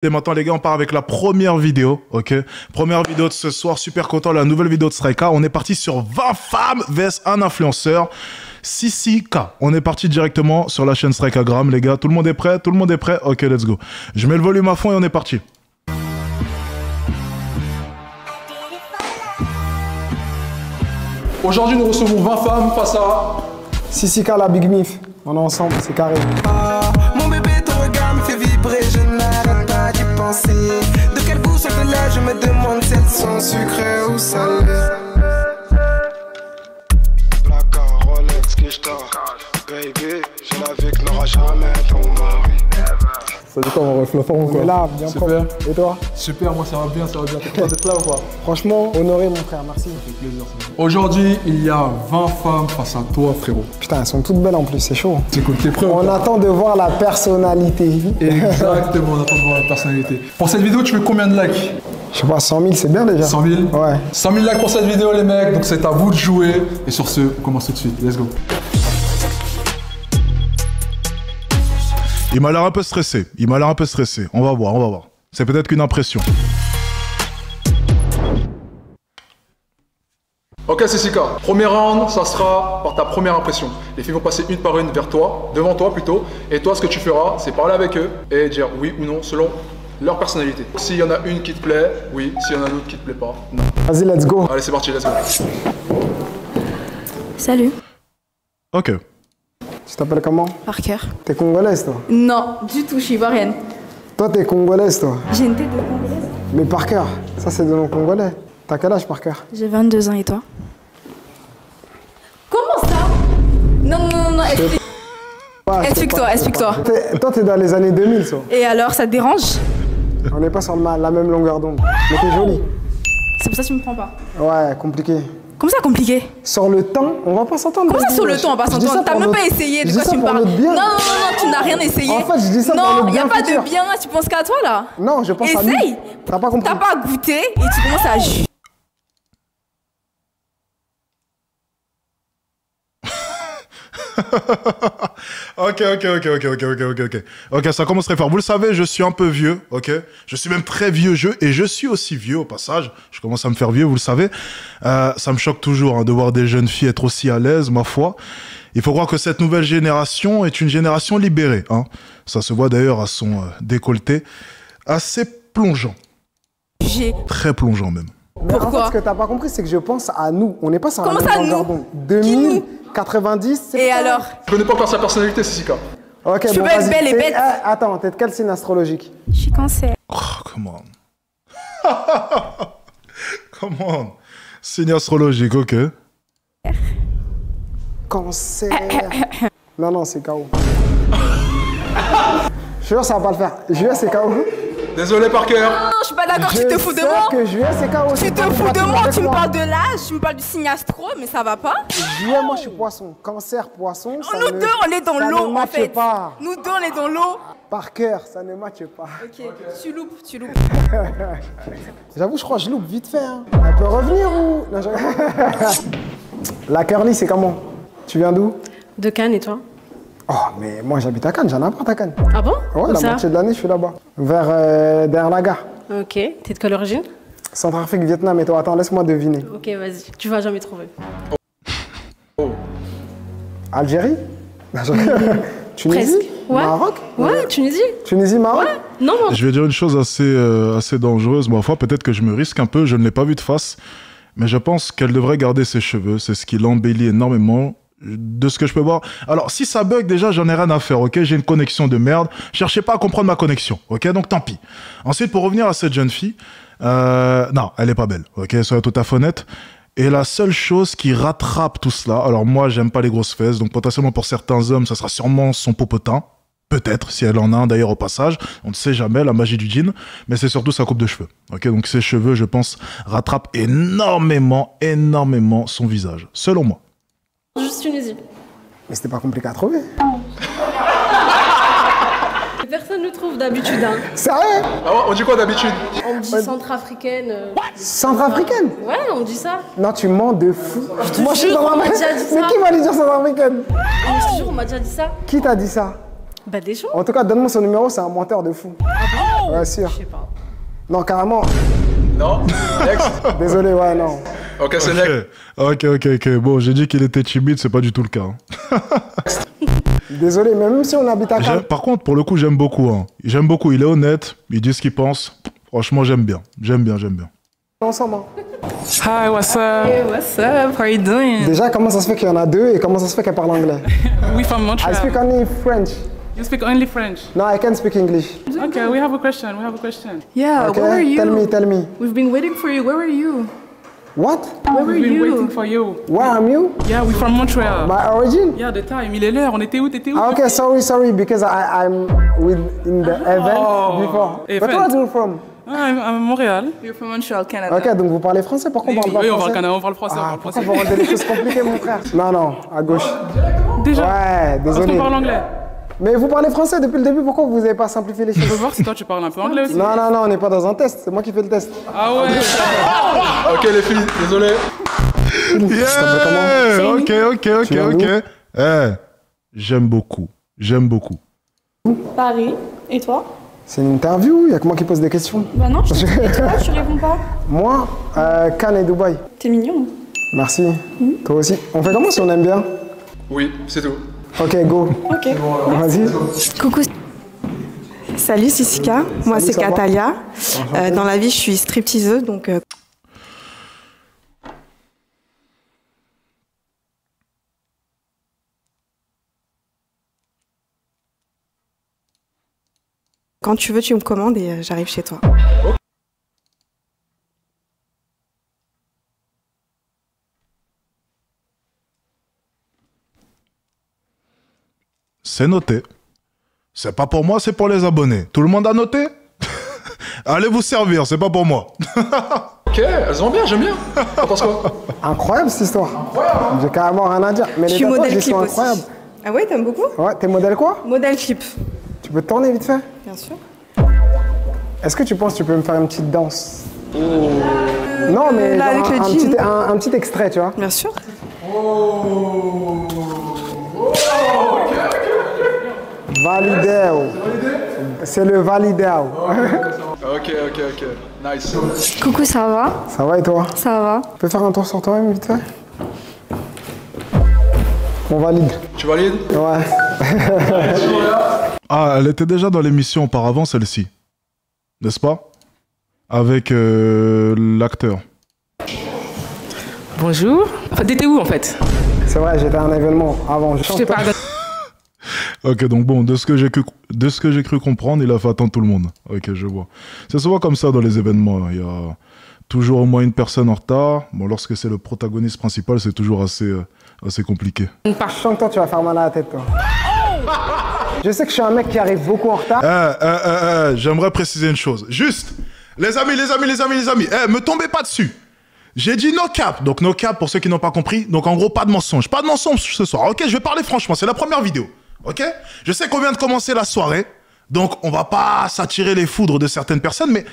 Et maintenant les gars, on part avec la première vidéo, ok? Première vidéo de ce soir, super content, la nouvelle vidéo de Strayka. On est parti sur 20 femmes vs un influenceur, 6K. On est parti directement sur la chaîne Straykagram, les gars. Tout le monde est prêt? Tout le monde est prêt? Ok, let's go. Je mets le volume à fond et on est parti. Aujourd'hui, nous recevons 20 femmes face à 6K, la Big Mif. On est ensemble, c'est carré. Mon bébé, ton regard me fait vibrer, je n'arrête pas d'y penser. De quel goût sont-elles, je me demande si elles sont sucrées ou salées. Placard, Rolex, Kishta, baby, je la vie que n'aura jamais ton mari. Ça dit quoi, on reflète fort ou quoi? On est là, bien Super. propre. Et toi? Super, moi ça va bien, ça va bien. T'es content d'être là ou pas? Franchement, honoré mon frère, merci. Ça fait plaisir. Aujourd'hui, il y a 20 femmes face à toi, frérot. Putain, elles sont toutes belles en plus, c'est chaud. C'est cool, t'es prêt ou On pas? attend de voir la personnalité. Exactement, on attend de voir la personnalité. Pour cette vidéo, tu veux combien de likes? Je sais pas, 100 000, c'est bien déjà. 100 000? Ouais. 100 000 likes pour cette vidéo, les mecs, donc c'est à vous de jouer. Et sur ce, on commence tout de suite. Let's go. Il m'a l'air un peu stressé. Il m'a l'air un peu stressé. On va voir, on va voir. C'est peut-être qu'une impression. Ok, Cécica. Premier round, ça sera par ta première impression. Les filles vont passer une par une vers toi, devant toi plutôt. Et toi, ce que tu feras, c'est parler avec eux et dire oui ou non selon leur personnalité. S'il y en a une qui te plaît, oui. S'il y en a une autre qui te plaît pas, non. Vas-y, let's go. Allez, c'est parti, let's go. Salut. Ok. Tu t'appelles comment? Parker. T'es congolaise, toi? Non, du tout, je suis ivoirienne. Toi, t'es congolaise, toi? J'ai une tête de congolaise. Mais Parker, ça c'est de nom congolais. T'as quel âge, Parker? J'ai 22 ans et toi? Comment ça? Non, explique. Ouais, Explique-toi, explique-toi. Toi, t'es dans les années 2000, ça. Et alors, ça te dérange? On n'est pas sur la même longueur d'onde. Mais t'es jolie. C'est pour ça que tu me prends pas. Ouais, compliqué. Comment ça compliqué? Sur le temps, on va pas s'entendre. Comment ça sur le temps, on va pas s'entendre? T'as même pas essayé, de quoi tu me parles? Non, tu n'as rien essayé. En fait, je dis ça pour non, notre y a bien pas futur. de bien, tu penses qu'à toi là? Non, je pense à nous. Essaye. T'as pas compris. T'as pas goûté et tu commences à juger. Ok, ça commence très fort. Vous le savez, je suis un peu vieux, ok? Je suis même très vieux jeu et je suis aussi vieux au passage. Je commence à me faire vieux, vous le savez. Ça me choque toujours hein, de voir des jeunes filles être aussi à l'aise, ma foi. Il faut croire que cette nouvelle génération est une génération libérée. Hein. Ça se voit d'ailleurs à son décolleté. Assez plongeant. Très plongeant même. Mais en Pourquoi? fait, ce que t'as pas compris, c'est que je pense à nous. On n'est pas sur la Comment même ça, longueur nous? d'onde. Qui 2000, nous? 90, c'est Et pas alors? Je connais pas encore sa personnalité, Cécica. Ok, Tu bon, veux être vas-y. belle et bête? Attends, t'es de quel signe astrologique? Je suis cancer. Oh, come on. Come on. Signe astrologique, ok. Cancer. Non, c'est KO. Je jure, ça va pas le faire. Juillet, c'est KO. Désolé, Parker. Non, je suis pas d'accord, tu te fous de moi. Que juillet, c'est KO. Tu te fous de moi, tu me parles de l'âge, tu me parles du signe astro, mais ça va pas. Juillet, moi, je suis poisson. Cancer, poisson. ça Nous ne- deux, on est dans ça l'eau ne en matche fait. pas. Nous deux, on est dans l'eau. Par cœur, ça ne matche pas. Ok, tu loupes, tu loupes. J'avoue, je crois que je loupe vite fait. Hein. Elle peut revenir ou. Non, La Curly, c'est comment? Tu viens d'où? De Cannes et toi? Oh, mais moi, j'habite à Cannes, j'en ai n'importe à Cannes. Ah bon? Ouais, Où la ça? moitié de l'année, je suis là-bas. Derrière la gare. Ok. T'es de quelle origine? Centrafrique, Vietnam, et toi, attends, laisse-moi deviner. Ok, vas-y. Tu vas jamais trouver. Algérie? Tunisie? Presque. Ouais. Maroc? Ouais, Tunisie. Tunisie, Maroc? Non, non. Je vais dire une chose assez dangereuse. Ma foi, peut-être que je me risque un peu. Je ne l'ai pas vue de face. Mais je pense qu'elle devrait garder ses cheveux. C'est ce qui l'embellit énormément. De ce que je peux voir. Alors, si ça bug, déjà, j'en ai rien à faire, ok? J'ai une connexion de merde. Cherchez pas à comprendre ma connexion, ok? Donc, tant pis. Ensuite, pour revenir à cette jeune fille, non, elle est pas belle, ok? Soyez tout à fait honnête. Et la seule chose qui rattrape tout cela, alors moi, j'aime pas les grosses fesses, donc potentiellement pour certains hommes, ça sera sûrement son popotin. Peut-être, si elle en a un d'ailleurs au passage. On ne sait jamais, la magie du jean. Mais c'est surtout sa coupe de cheveux. Ok, donc ses cheveux, je pense, rattrapent énormément son visage. Selon moi. Juste Tunisie. Mais c'était pas compliqué à trouver. Personne ne trouve d'habitude. Hein. Sérieux? Ah ouais, on dit quoi d'habitude? On me dit centrafricaine. Centrafricaine? Ouais, on dit ça. Non, tu mens de fou. te Moi, je suis jure, dans on ma m'a déjà dit Mais ça. qui va lui dire centrafricaine? Mais je te jure, on m'a déjà dit ça. Qui t'a dit ça? Bah des gens. En tout cas, donne-moi son numéro, c'est un menteur de fou. Ouais, sûr. Je sais pas. Non, carrément. Non. Next. Désolé, ouais, non. Ok, c'est next. Ok. Bon, j'ai dit qu'il était timide, c'est pas du tout le cas. Désolé, mais même si on habite à Cannes. Par contre, pour le coup, j'aime beaucoup. Hein. J'aime beaucoup, il est honnête, il dit ce qu'il pense. Franchement, j'aime bien. Ensemble. Hein. Hi, what's up? Hey, what's up? How are you doing? Déjà, comment ça se fait qu'il y en a deux et comment ça se fait qu'elle parle anglais? We from Montreal. I speak only French. You speak only French? No, I can speak English. Okay, we have a question. Yeah, Okay, where were you? tell me. We've been waiting for you. Where were you? What? Where were We've been you? waiting for you. Where am you? Yeah, we from Montreal. My origin? Yeah, the time. Il est l'heure. On était où? T'étais où? Ah, okay, sorry, because I'm in the event before. Event. But where are you from? I'm à Montréal. We're from Montreal, Canada. Ok, donc vous parlez français, pourquoi on parle pas Oui, français? on parle français. Ah, pourquoi vous rendez les choses compliquées, mon frère? Non, à gauche. Déjà? Ouais, Parce désolé. qu'on parle anglais. Mais vous parlez français depuis le début, pourquoi vous n'avez pas simplifié les Je veux choses? voir si toi tu parles un peu anglais aussi. Non, on n'est pas dans un test, c'est moi qui fais le test. Ah ouais. Ok, les filles, désolé. Yeah, ok. J'aime beaucoup. Paris. Et toi? C'est une interview, il y a que moi qui pose des questions. Bah non, je te et toi, tu réponds pas. Moi, Cannes et Dubaï. T'es mignon. Merci. Toi aussi. On fait comment si on aime bien? Oui, c'est tout. Ok, go. Ok. Vas-y. Coucou. Salut, c'est Sika. Moi, c'est ça va? Katalia. Dans la vie, je suis stripteaseuse, donc... Quand tu veux, tu me commandes et j'arrive chez toi. C'est noté. C'est pas pour moi, c'est pour les abonnés. Tout le monde a noté? Allez vous servir, c'est pas pour moi. Ok, elles ont bien, j'aime bien. T'en penses quoi? Incroyable cette histoire. J'ai carrément rien à dire. Mais Je les suis tatouages, modèle ils clip sont aussi. incroyables. Ah ouais, t'aimes beaucoup? Ouais, t'es modèle quoi? Modèle clip. Tu peux te tourner vite fait? Bien sûr. Est-ce que tu penses que tu peux me faire une petite danse? Non, mais Là, genre avec le jean. un petit extrait, tu vois. Bien sûr. Valideo. C'est le valideo. Ok, nice. Coucou, ça va? Ça va et toi? Ça va. Tu peux faire un tour sur toi-même vite fait? On valide. Tu valides? Ouais. Ah, elle était déjà dans l'émission auparavant, celle-ci. N'est-ce pas? Avec l'acteur. Bonjour. Enfin, t'étais où en fait? C'est vrai, j'étais à un événement avant. Je t'ai pas. Ok, donc bon, de ce que j'ai cru comprendre, il a fait attendre tout le monde. Ok, je vois. C'est souvent comme ça dans les événements. Il y a toujours au moins une personne en retard. Bon, lorsque c'est le protagoniste principal, c'est toujours assez compliqué. Je sens que toi, tu vas faire mal à la tête, toi. Je sais que je suis un mec qui arrive beaucoup en retard. J'aimerais préciser une chose. Juste, les amis, me tombez pas dessus. J'ai dit no cap. Donc no cap, pour ceux qui n'ont pas compris. Donc en gros, pas de mensonge. Pas de mensonge ce soir. Ok, je vais parler franchement. C'est la première vidéo. Ok? Je sais qu'on vient de commencer la soirée. Donc on va pas s'attirer les foudres de certaines personnes. Mais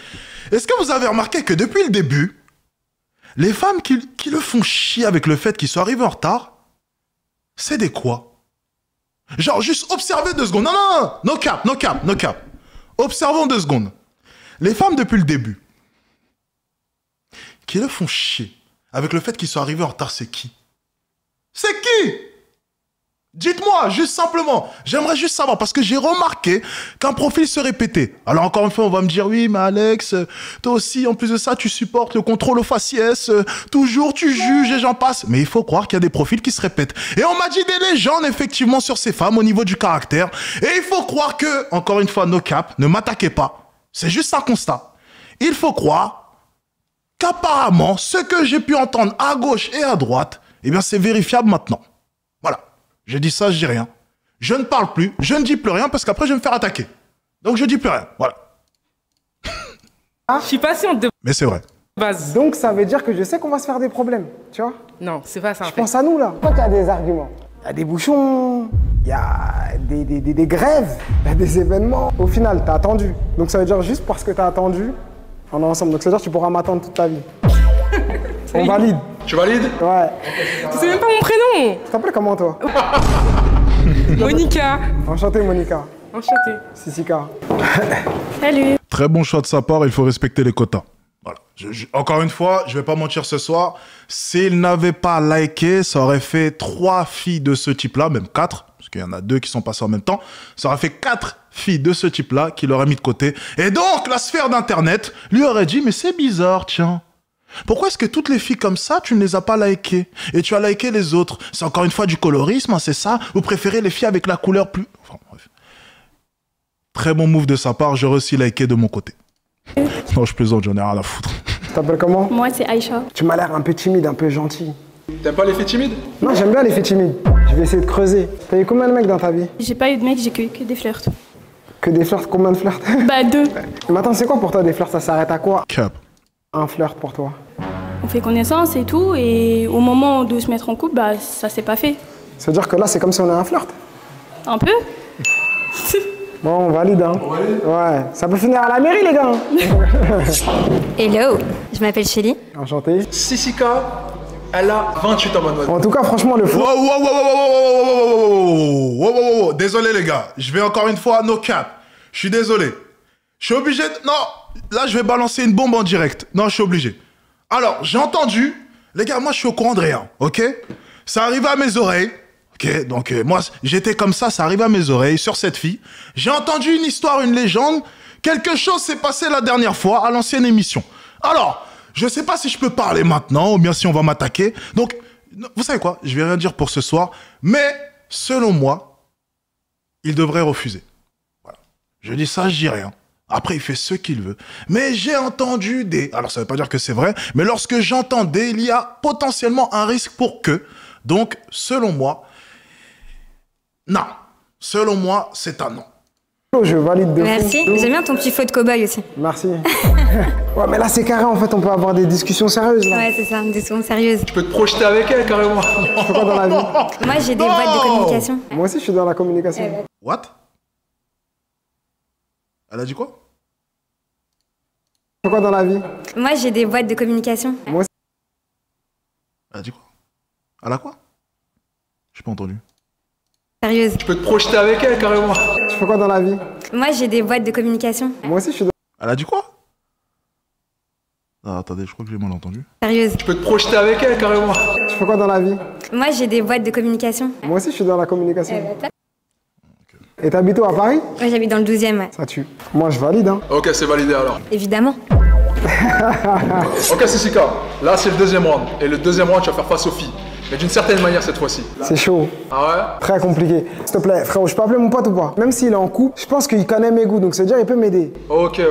est-ce que vous avez remarqué que depuis le début, les femmes qui le font chier avec le fait qu'ils soient arrivés en retard, c'est des quoi? Genre, juste observez 2 secondes. Non. No cap. Observons 2 secondes. Les femmes, depuis le début, qui le font chier avec le fait qu'ils soient arrivés en retard, c'est qui? C'est qui? Dites-moi, juste simplement. J'aimerais juste savoir, parce que j'ai remarqué qu'un profil se répétait. Alors encore une fois, on va me dire, oui, mais Alex, toi aussi, en plus de ça, tu supportes le contrôle aux faciès, toujours tu juges et j'en passe. Mais il faut croire qu'il y a des profils qui se répètent. Et on m'a dit des légendes, effectivement, sur ces femmes au niveau du caractère. Et il faut croire que, encore une fois, no cap, ne m'attaquez pas. C'est juste un constat. Il faut croire qu'apparemment, ce que j'ai pu entendre à gauche et à droite, eh bien, c'est vérifiable maintenant. Voilà. Je dis ça, je dis rien. Je ne parle plus, je ne dis plus rien parce qu'après je vais me faire attaquer. Donc je dis plus rien, voilà. Je suis patiente de Mais c'est vrai. base. Donc ça veut dire que je sais qu'on va se faire des problèmes, tu vois. Non, c'est pas ça en Je fait. pense à nous là. Toi, tu as des arguments. Il y a des bouchons, il y a des grèves, il y a des événements. Au final, tu as attendu. Donc ça veut dire juste parce que tu as attendu, on est ensemble. Donc ça veut dire que tu pourras m'attendre toute ta vie. On valide. Tu valides? Ouais. Tu sais même pas mon prénom. Tu t'appelles comment toi? Monica. Enchanté Monica. Enchantée. Sissika. Salut. Très bon choix de sa part, il faut respecter les quotas. Voilà. Encore une fois, je vais pas mentir ce soir, s'il n'avait pas liké, ça aurait fait 3 filles de ce type-là, même 4, parce qu'il y en a 2 qui sont passées en même temps, ça aurait fait 4 filles de ce type-là qu'il aurait mis de côté. Et donc, la sphère d'Internet lui aurait dit, mais c'est bizarre, tiens. Pourquoi est-ce que toutes les filles comme ça, tu ne les as pas likées? Et tu as liké les autres? C'est encore une fois du colorisme, hein, c'est ça? Vous préférez les filles avec la couleur plus... Enfin, bref. Très bon move de sa part, j'aurais aussi liké de mon côté. Non, je plaisante, j'en ai rien à foutre. Tu t'appelles comment? Moi, c'est Aïcha. Tu m'as l'air un peu timide, un peu gentil. T'aimes pas les filles timides? Non, j'aime bien les filles timides. Je vais essayer de creuser. T'as eu combien de mecs dans ta vie? J'ai pas eu de mec, j'ai que des flirts. Que des flirts? Combien de flirts? Bah, 2. Mais attends, c'est quoi pour toi des flirts? Ça s'arrête à quoi? Cap. Un flirt pour toi? On fait connaissance et tout, et au moment de se mettre en couple, bah, ça s'est pas fait. Ça veut dire que là, c'est comme si on est un flirt? Un peu. Bon, on valide, hein. Ouais, ça peut finir à la mairie, les gars. Hello, je m'appelle Shelly. Enchanté. Sissika, elle a 28 ans, mademoiselle. En tout cas, franchement, le flirt... Wow. Désolé, les gars. Je vais encore une fois, no cap. Je suis désolé. Je suis obligé de... Non, là, je vais balancer une bombe en direct. Non, je suis obligé. Alors, j'ai entendu... Les gars, moi, je suis au courant de rien, ok? Ça arrive à mes oreilles. Ok, donc moi, j'étais comme ça arrive à mes oreilles sur cette fille. J'ai entendu une histoire, une légende. Quelque chose s'est passé la dernière fois à l'ancienne émission. Alors, je sais pas si je peux parler maintenant ou bien si on va m'attaquer. Donc, vous savez quoi? Je vais rien dire pour ce soir. Mais, selon moi, il devrait refuser. Voilà. Je dis ça, je dis rien. Après, il fait ce qu'il veut. Mais j'ai entendu des... Alors, ça veut pas dire que c'est vrai. Mais lorsque j'entendais, il y a potentiellement un risque pour que... Donc, selon moi... Non. Selon moi, c'est un non. Je valide de fou. Merci. J'aime bien ton petit faux de cow-boy aussi. Merci. Ouais, mais là, c'est carré, en fait, on peut avoir des discussions sérieuses, là. Ouais, c'est ça, des discussions sérieuses. Tu peux te projeter avec elle, carrément. Tu fais quoi dans la vie? Moi, j'ai des boîtes de communication. Moi aussi, je suis dans la communication. What? Elle a dit quoi? Tu fais quoi dans la vie? Moi, j'ai des boîtes de communication. Moi aussi. Elle a dit quoi? Elle a quoi? J'ai pas entendu. Sérieuse. Tu peux te projeter avec elle, carrément. Tu fais quoi dans la vie? Moi, j'ai des boîtes de communication. Moi aussi, je suis dans... Elle a dit quoi? Ah, attendez, je crois que j'ai mal entendu. Sérieuse. Tu peux te projeter avec elle, carrément. Tu fais quoi dans la vie? Moi, j'ai des boîtes de communication. Moi aussi, je suis dans la communication. Et t'habites où, à Paris? Moi, j'habite dans le 12e, ouais. Ça tue. Moi, je valide, hein. Ok, c'est validé alors. Évidemment. Ok, Sissika, là c'est le deuxième round. Et le deuxième round, tu vas faire face aux filles. Mais d'une certaine manière cette fois-ci. C'est chaud. Ah ouais? Très compliqué. S'il te plaît, frérot, je peux appeler mon pote ou pas? Même s'il est en couple, je pense qu'il connaît mes goûts, donc ça veut dire qu'il peut m'aider. Ok.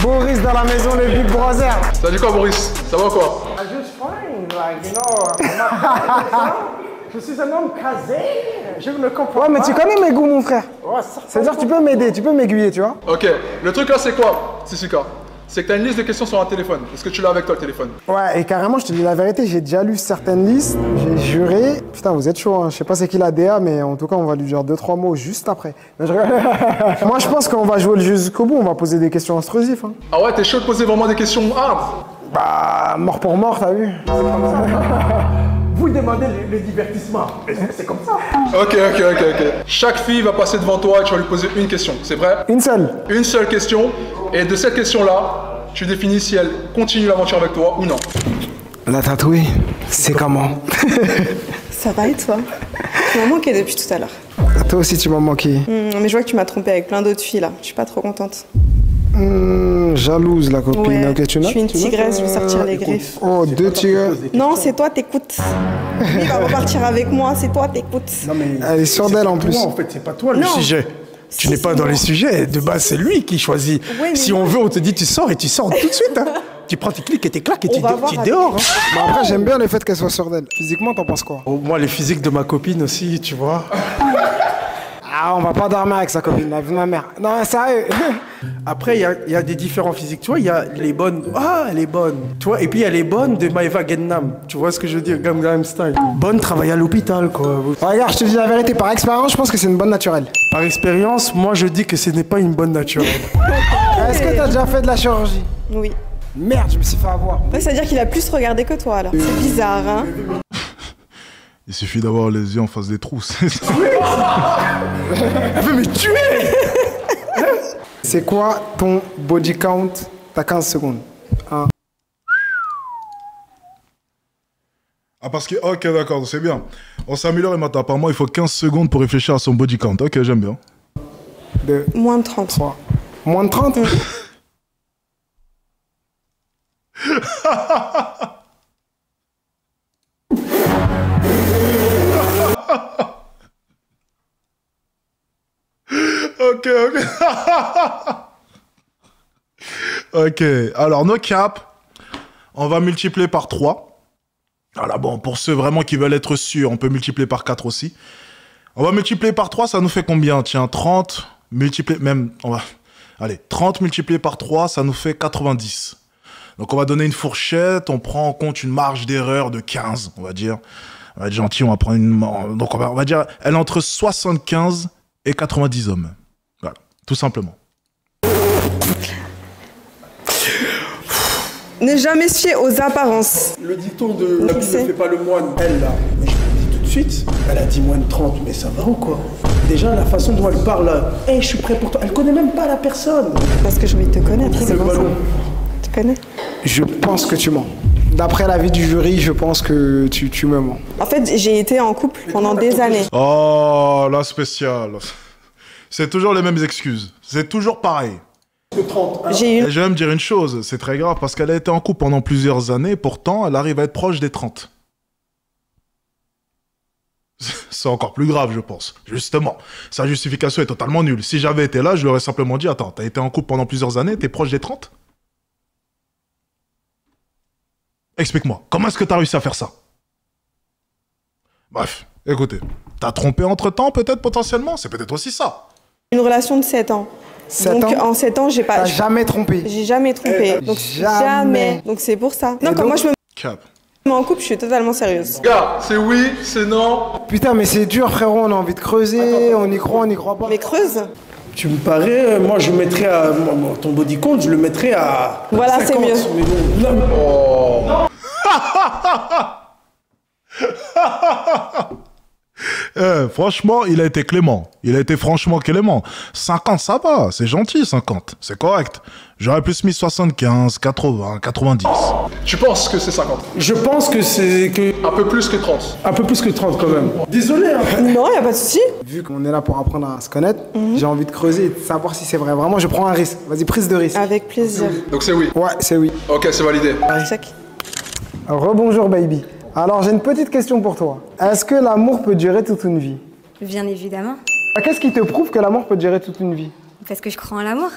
Boris dans la maison, le Big Brother. Ça dit quoi, Boris? Ça va quoi? Just fine, like, you know. Je suis un homme casé, je ne comprends pas. Ouais, mais tu connais mes goûts, mon frère. C'est-à-dire que tu peux m'aider, tu peux m'aiguiller, tu vois. Ok, le truc là c'est quoi, Sissika? C'est que tu as une liste de questions sur un téléphone. Est-ce que tu l'as avec toi le téléphone? Ouais, et carrément, je te dis la vérité, j'ai déjà lu certaines listes, j'ai juré. Putain, vous êtes chaud, hein. Je sais pas c'est qui la DA, mais en tout cas, on va lui dire 2-3 mots juste après. Non, moi, je pense qu'on va jouer le jeu jusqu'au bout, on va poser des questions intrusives. Hein. Ah ouais, t'es chaud de poser vraiment des questions hard? Bah, mort pour mort, t'as vu? Vous demandez le divertissement. C'est comme ça. Ok. Chaque fille va passer devant toi et tu vas lui poser une question. C'est vrai? Une seule. Une seule question. Et de cette question-là, tu définis si elle continue l'aventure avec toi ou non. La tatouée, c'est comment? Ça va et toi? Tu m'as manqué depuis tout à l'heure. Toi aussi, tu m'as manqué. Mais je vois que tu m'as trompé avec plein d'autres filles là. Je suis pas trop contente. Jalouse la copine. Ouais, Ok, tu notes? je suis une tigresse, je vais sortir les griffes. Oh, 2 tigres. Non, c'est toi, t'écoutes. Lui va repartir avec moi, c'est toi, t'écoutes. Elle est sûre d'elle en plus. En fait, c'est pas toi le sujet. Tu n'es pas dans les sujets. De base, c'est lui qui choisit. Ouais, si on veut, on te dit tu sors et tu sors tout de suite. Hein. Tu prends tes clics et tes claques et tu dehors. Hein. Mais après, j'aime bien le fait qu'elle soit sûre d'elle. Physiquement, t'en penses quoi? Moi, les physiques de ma copine aussi, tu vois. Ah, on va pas dormir avec sa copine, la vie de ma mère. Non, sérieux. Après, il y a des différents physiques. Tu vois, il y a les bonnes. Ah, elle est bonne. Tu vois, et puis il y a les bonnes de Maeva Gennam. Tu vois ce que je veux dire? Gangnam Style. Bonne, travaille à l'hôpital, quoi. Regarde, je te dis la vérité, par expérience, je pense que c'est une bonne naturelle. Par expérience, moi, je dis que ce n'est pas une bonne naturelle. Est-ce que t'as déjà fait de la chirurgie? Oui. Merde, je me suis fait avoir. Ouais, ça veut dire qu'il a plus regardé que toi, alors. C'est bizarre, hein. Il suffit d'avoir les yeux en face des trous. Elle veut me tuer. C'est quoi ton body count? T'as 15 secondes. 1. Ah, parce que... Ok, d'accord, c'est bien. On s'améliore et maintenant, apparemment, il faut 15 secondes pour réfléchir à son body count. Ok, j'aime bien. 2. Moins de 30. 3. Moins de 30? Ok. Ok, alors no cap, on va multiplier par 3. Voilà, bon, pour ceux vraiment qui veulent être sûrs, on peut multiplier par 4 aussi. On va multiplier par 3, ça nous fait combien? Tiens, 30 multiplié, même, on va... Allez, 30 multiplié par 3, ça nous fait 90. Donc on va donner une fourchette, on prend en compte une marge d'erreur de 15, on va dire. On va être gentil, on va prendre une... Donc on va dire, elle est entre 75 et 90 hommes. Voilà, tout simplement. Ne jamais se fier aux apparences. Le dicton de la vie ne fait pas le moine, elle là, mais je te le dis tout de suite, elle a dit moins de 30, mais ça va ou quoi? Déjà, la façon dont elle parle, hey, je suis prêt pour toi, elle connaît même pas la personne. Parce que j'ai envie de te connaître, c'est bon ça. Tu connais? Je pense que tu mens. D'après l'avis du jury, je pense que tu me mens. En fait, j'ai été en couple pendant des années. Oh, la spéciale. C'est toujours les mêmes excuses. C'est toujours pareil. J'ai eu... Et je vais me dire une chose, c'est très grave, parce qu'elle a été en couple pendant plusieurs années, pourtant, elle arrive à être proche des 30. C'est encore plus grave, je pense. Justement, sa justification est totalement nulle. Si j'avais été là, je lui aurais simplement dit, attends, t'as été en couple pendant plusieurs années, t'es proche des 30? Explique-moi, comment est-ce que t'as réussi à faire ça? Bref, écoutez, t'as trompé entre-temps, peut-être, potentiellement? C'est peut-être aussi ça. Une relation de 7 ans. 7 donc ans en 7 ans, j'ai pas... T'as jamais trompé? J'ai jamais trompé. Donc jamais. Donc c'est pour ça. Non, quand moi je me mets en couple, je suis totalement sérieuse. Gars, c'est oui, c'est non. Putain, mais c'est dur, frérot, on a envie de creuser, on y croit, on y croit pas. Mais creuse. Tu me parais, moi je mettrais à... Ton body count, je le mettrais à... Voilà, 50, c'est mieux. Mais bon, non. Oh. Franchement, il a été clément. Il a été franchement clément. 50, ça va. C'est gentil, 50. C'est correct. J'aurais plus mis 75, 80, 90. Tu penses que c'est 50? Je pense que c'est que... Un peu plus que 30. Un peu plus que 30 quand même. Désolé, hein. Non, y a pas de souci. Vu qu'on est là pour apprendre à se connaître, j'ai envie de creuser et de savoir si c'est vrai. Vraiment, je prends un risque. Vas-y, prise de risque. Avec plaisir. Donc c'est oui? Ouais, c'est oui. Ok, c'est validé. Check. Rebonjour, baby. Alors, j'ai une petite question pour toi. Est-ce que l'amour peut durer toute une vie? Bien évidemment. Qu'est-ce qui te prouve que l'amour peut durer toute une vie? Parce que je crois en l'amour.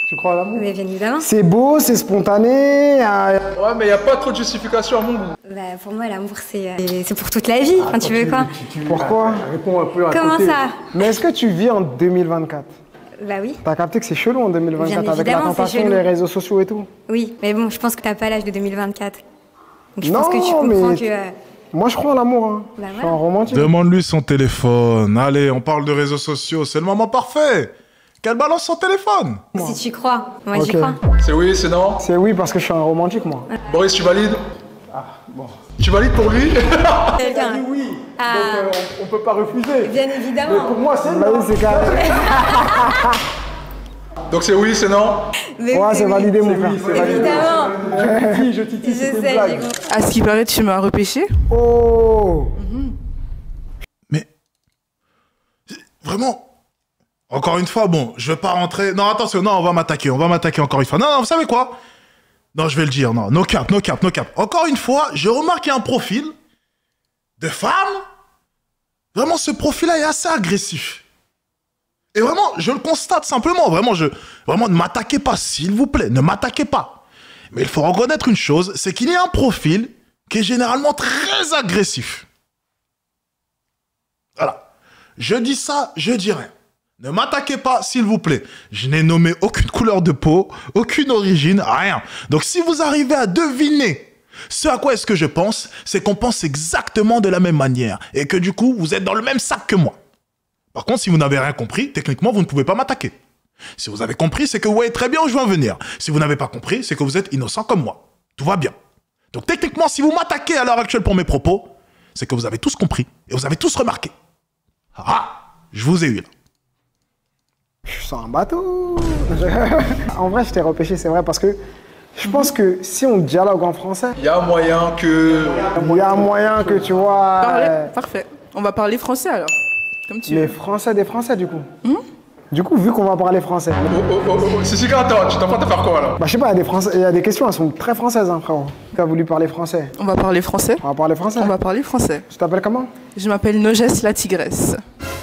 Tu crois à l'amour? Mais bien évidemment. C'est beau, c'est spontané. Ouais, mais y a pas trop de justification à mon goût. Bah, pour moi, l'amour, c'est pour toute la vie. Enfin, tu veux quoi? Pourquoi? Réponds un peu à Comment côté. ça? Mais est-ce que tu vis en 2024? Bah oui. T'as capté que c'est chelou en 2024 Bien avec la évidemment, c'est tentation, chelou. les réseaux sociaux et tout? Oui, mais bon, je pense que t'as pas l'âge de 2024. Donc je Non, pense que tu comprends mais que... Moi, je crois en l'amour. Hein. Bah, Je suis un romantique. Demande-lui son téléphone. Allez, on parle de réseaux sociaux. C'est le moment parfait. Qu'elle balance son téléphone. Si tu crois, moi j'y Ok. crois. C'est oui, c'est non? C'est oui parce que je suis un romantique, moi. Boris, tu valides? Bon. Tu valides pour lui? Quelqu'un. Oui, Ah. donc on peut pas refuser. Bien Mais évidemment. pour moi, c'est Bah oui, c'est carré. Donc c'est oui, c'est non? Mais Ouais, oui, c'est validé, mon frère. c'est validé. Évidemment. Je titille, Je c'était une sais, blague. j'ai compris. À ce qui paraît, tu m'as repêché. Oh. Mais... Vraiment... Encore une fois, bon, je vais pas rentrer... Non, attention, non, on va m'attaquer encore une fois. Non, non, vous savez quoi? Non, je vais le dire, non, no cap. Encore une fois, j'ai remarqué un profil de femme. Vraiment, ce profil-là est assez agressif. Et vraiment, je le constate simplement. Vraiment, ne m'attaquez pas, s'il vous plaît, ne m'attaquez pas. Mais il faut reconnaître une chose, c'est qu'il y a un profil qui est généralement très agressif. Voilà. Je dis ça, je dis rien. Ne m'attaquez pas, s'il vous plaît. Je n'ai nommé aucune couleur de peau, aucune origine, rien. Donc si vous arrivez à deviner ce à quoi est-ce que je pense, c'est qu'on pense exactement de la même manière. Et que du coup, vous êtes dans le même sac que moi. Par contre, si vous n'avez rien compris, techniquement, vous ne pouvez pas m'attaquer. Si vous avez compris, c'est que vous voyez très bien où je veux en venir. Si vous n'avez pas compris, c'est que vous êtes innocent comme moi. Tout va bien. Donc techniquement, si vous m'attaquez à l'heure actuelle pour mes propos, c'est que vous avez tous compris et vous avez tous remarqué. Ah, je vous ai eu là. Je suis sur un bateau. En vrai, je t'ai repêché, c'est vrai, parce que je pense que si on dialogue en français... Il y a moyen que... Il y a moyen que, tu vois... Parfait. On va parler français alors, comme tu veux. Les Français des Français, du coup. Du coup, vu qu'on va parler français... Si, attends, tu t'apprêtes à faire quoi, là? Bah, je sais pas, il y a des questions, elles sont très françaises, hein, frérot. Tu as voulu parler français. On va parler français. On va parler français. On va parler français. Tu t'appelles comment? Je m'appelle Nogès la tigresse.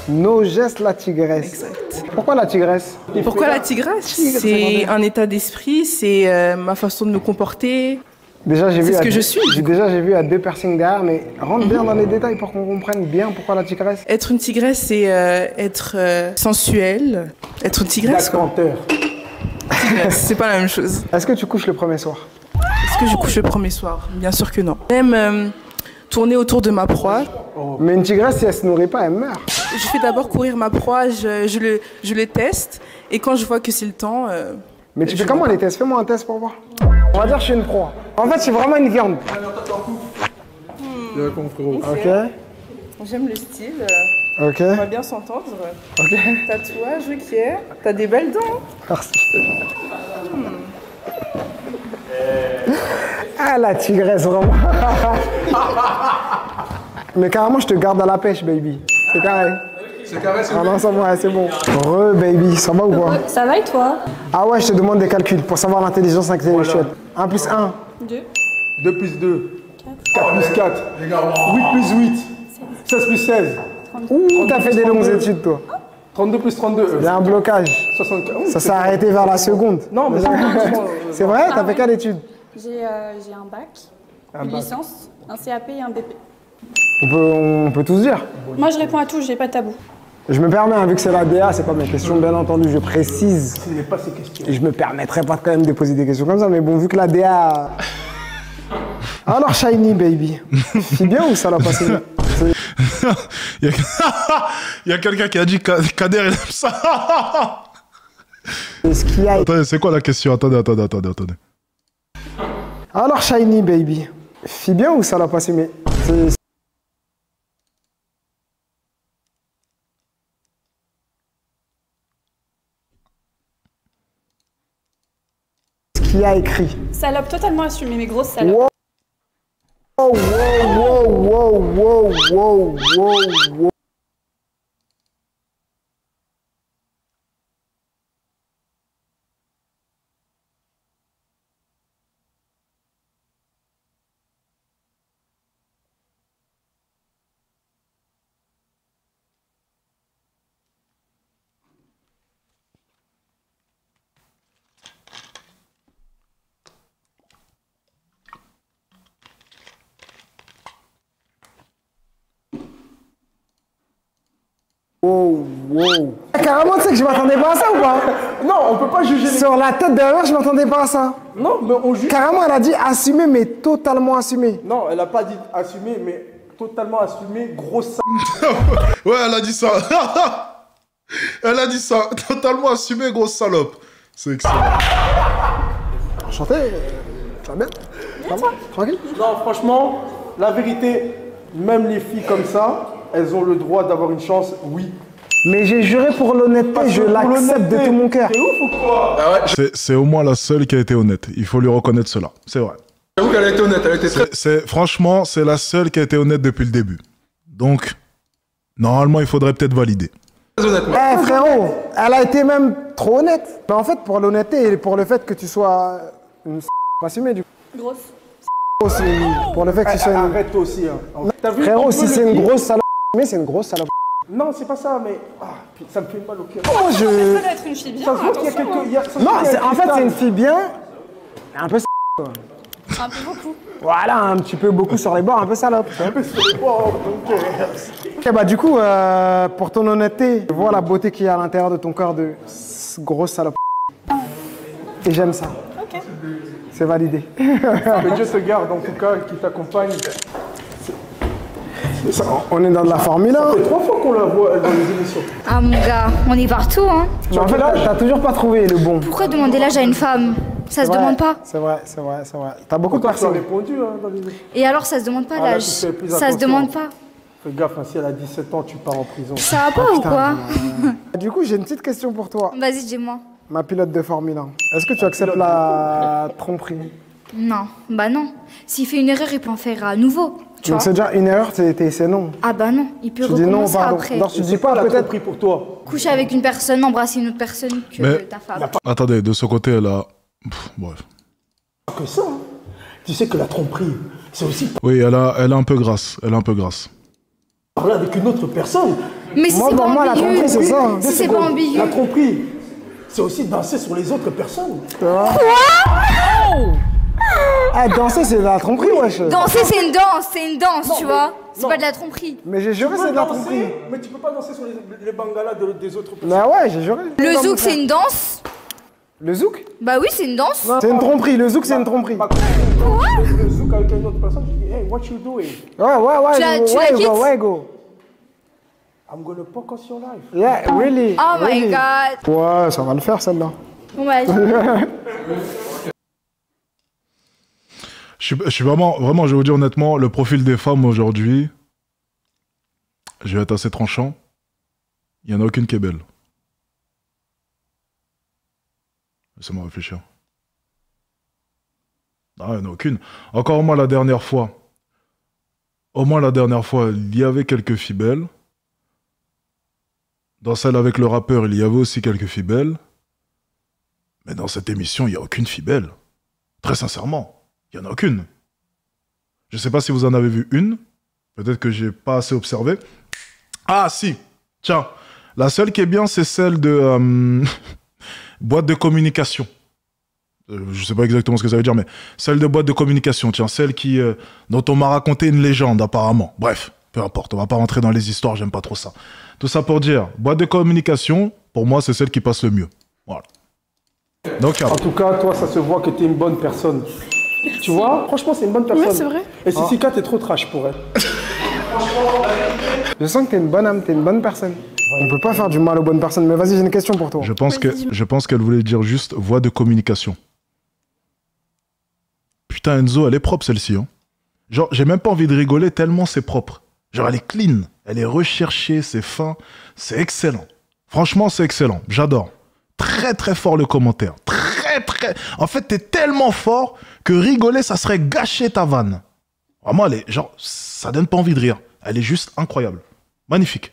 Nogès la tigresse. Exact. Pourquoi la tigresse? Pourquoi la tigresse? C'est un état d'esprit, c'est ma façon de me comporter. Déjà, j'ai vu ce que je suis. Déjà, j'ai vu à 2 piercings derrière, mais rentre bien dans les détails pour qu'on comprenne bien pourquoi la tigresse. Être une tigresse, c'est être sensuelle. Être une tigresse, quoi. Tigresse, c'est pas la même chose. Est-ce que tu couches le premier soir? Est-ce que je couche le premier soir? Bien sûr que non. J'aime tourner autour de ma proie. Mais une tigresse, si elle se nourrit pas, elle meurt. Je fais d'abord courir ma proie, je le teste, et quand je vois que c'est le temps... Mais tu fais comment les tests? Fais-moi un test pour voir. On va dire que je suis une proie. En fait, je suis vraiment une viande. Ok. J'aime le style. Ok. On va bien s'entendre. Ok. Tatouage, ok. T'as des belles dents. Merci. Ah, la tigresse, vraiment. Mais carrément, je te garde à la pêche, baby. C'est carré. C'est carré, c'est bon. Ah non, ça va, c'est bon. Baby, ça va ou quoi? Ça va et toi? Ah ouais, je te demande des calculs pour savoir l'intelligence intellectuelle. 1 plus 1. 2. 2 plus 2. 4 plus 4. 8 plus 8. 16 plus 16. Ouh, t'as fait des longues études, toi. 32 plus 32. Il y a un blocage. 64. Ça s'est arrêté vers la seconde. Non, mais c'est vrai? T'as fait quelle étude? J'ai un bac, une licence, un CAP et un BP. On peut tous dire. Moi, je réponds à tout, j'ai pas de tabou. Je me permets, hein, vu que c'est la DA, c'est pas mes questions, bien entendu, je précise. Ce n'est pas ces questions. Et je me permettrais pas quand même de poser des questions comme ça, mais bon, vu que la DA... Alors, Shiny, baby, c'est bien ou ça l'a passé? Il y a quelqu'un qui a dit Kader, il aime ça. Est-ce qu'il y a... Attendez, c'est quoi la question? Attendez. Alors, Shiny, baby, c'est bien ou ça l'a passé? Mais qui a écrit. Salope totalement assumée, mais grosse salope. Wow. Carrément, tu sais que je m'attendais pas à ça ou pas? Non, on peut pas juger. Sur la tête derrière, je m'attendais pas à ça. Non, mais on juge. Carrément, elle a dit assumer, mais totalement assumé. Non, elle a pas dit assumer, mais totalement assumé, grosse. Ouais, elle a dit ça. Elle a dit ça. Totalement assumé, grosse salope. C'est excellent. Enchanté. Ça va bien? Ça va? Tranquille? Non, franchement, la vérité, même les filles comme ça, elles ont le droit d'avoir une chance, oui. Mais j'ai juré pour l'honnêteté, je l'accepte de tout mon cœur. C'est ouf ou quoi? Ah ouais, C'est au moins la seule qui a été honnête. Il faut lui reconnaître cela. C'est vrai. j'avoue qu'elle a été honnête, elle a été très... Franchement, c'est la seule qui a été honnête depuis le début. Donc, normalement, il faudrait peut-être valider. honnête. Eh frérot, elle a été même trop honnête. Mais en fait, pour l'honnêteté et pour le fait que tu sois une assumée du coup. Grosse. Pour le fait que tu sois une... Arrête toi aussi. Hein. Frérot, si c'est une grosse salope, mais c'est une grosse salope. Non, c'est pas ça, mais ça me fait mal au cœur. Oh, Ça doit être une fille bien, Ça se voit qu'il y a attention, quelques... Non, en fait, c'est une fille bien, un peu quoi. Un peu beaucoup. Voilà, un petit peu beaucoup sur les bords, un peu salope. Un peu sur les bords, donc... Ok, bah du coup, pour ton honnêteté, je vois la beauté qu'il y a à l'intérieur de ton corps de grosse salope. Et j'aime ça. Ok. C'est validé. Que Dieu te garde, en tout cas, qui t'accompagne. On est dans de la Formule 1. Ça fait 3 fois qu'on la voit dans les émissions. Ah mon gars, on est partout hein. Mais en fait, t'as toujours pas trouvé le bon. Pourquoi demander l'âge à une femme? Ça se demande pas. C'est vrai. T'as beaucoup de Pourquoi tu as personnes. répondu hein, dans les... Et alors ça se demande pas Ah, là, l'âge? tu fais plus Ça se attention. demande pas. Fais gaffe, hein, si elle a 17 ans, tu pars en prison. Ça va pas ou quoi? Du coup, j'ai une petite question pour toi. Vas-y, dis-moi. Ma pilote de Formule 1. Est-ce que tu acceptes la tromperie? Non, bah non. S'il fait une erreur, il peut en faire à nouveau. Donc c'est déjà une erreur, c'est non. Ah bah non, il peut tu dis non, recommencer pardon. après. Non, tu dis pas peut-être pris pour toi. Coucher avec une personne, embrasser une autre personne que ta femme. Attendez, de ce côté, elle a... bref. Que ça, hein. Tu sais que la tromperie, c'est aussi... Oui, elle est un peu grasse. Elle est un peu grasse. Parler avec une autre personne. Mais si c'est pas ambigu. La tromperie, c'est ça. Si c'est pas ambigu. La tromperie, c'est aussi danser sur les autres personnes. Quoi? Ah, danser, c'est de la tromperie, wesh. Danser, c'est une danse, tu vois. C'est pas de la tromperie. Mais j'ai juré, c'est de la tromperie. Mais tu peux pas danser sur les bangalas des autres personnes. Mais ouais, j'ai juré. Le zouk, c'est une danse. Le zouk? Bah oui, c'est une danse. C'est une tromperie, le zouk, c'est une tromperie. Quoi? Le zouk avec une autre personne, je dis, hey, what you doing? Ouais, go. I'm gonna focus your life. Yeah, really. Oh my god. Ouais, ça va le faire, celle-là. Ouais. Je suis vraiment, je vais vous dire honnêtement, le profil des femmes aujourd'hui, je vais être assez tranchant. Il n'y en a aucune qui est belle. Laissez-moi réfléchir. Ah, il n'y en a aucune. Encore au moins la dernière fois. Au moins la dernière fois, il y avait quelques filles belles. Dans celle avec le rappeur, il y avait aussi quelques filles belles. Mais dans cette émission, il n'y a aucune fille belle. Très sincèrement, il n'y en a aucune. Je ne sais pas si vous en avez vu une. Peut-être que j'ai pas assez observé. Ah, si. Tiens, la seule qui est bien, c'est celle de boîte de communication. Je sais pas exactement ce que ça veut dire, mais celle de boîte de communication. Tiens, celle qui dont on m'a raconté une légende, apparemment. Bref, peu importe. On va pas rentrer dans les histoires, j'aime pas trop ça. Tout ça pour dire, boîte de communication, pour moi, c'est celle qui passe le mieux. Voilà. Donc, en tout cas, toi, ça se voit que t'es une bonne personne. Tu vois, franchement, c'est une bonne personne. Ouais, c'est vrai. Et Sissika, t'es trop trash pour elle. Je sens que t'es une bonne âme, t'es une bonne personne. On peut pas faire du mal aux bonnes personnes, mais vas-y, j'ai une question pour toi. Je pense qu'elle voulait dire juste voie de communication. Putain, Enzo, elle est propre celle-ci. Hein. Genre, j'ai même pas envie de rigoler tellement c'est propre. Genre, elle est clean, elle est recherchée, c'est fin, c'est excellent. Franchement, c'est excellent, j'adore. Très très fort le commentaire, très... En fait, t'es tellement fort que rigoler, ça serait gâcher ta vanne. Vraiment, elle est, genre, ça donne pas envie de rire. Elle est juste incroyable. Magnifique.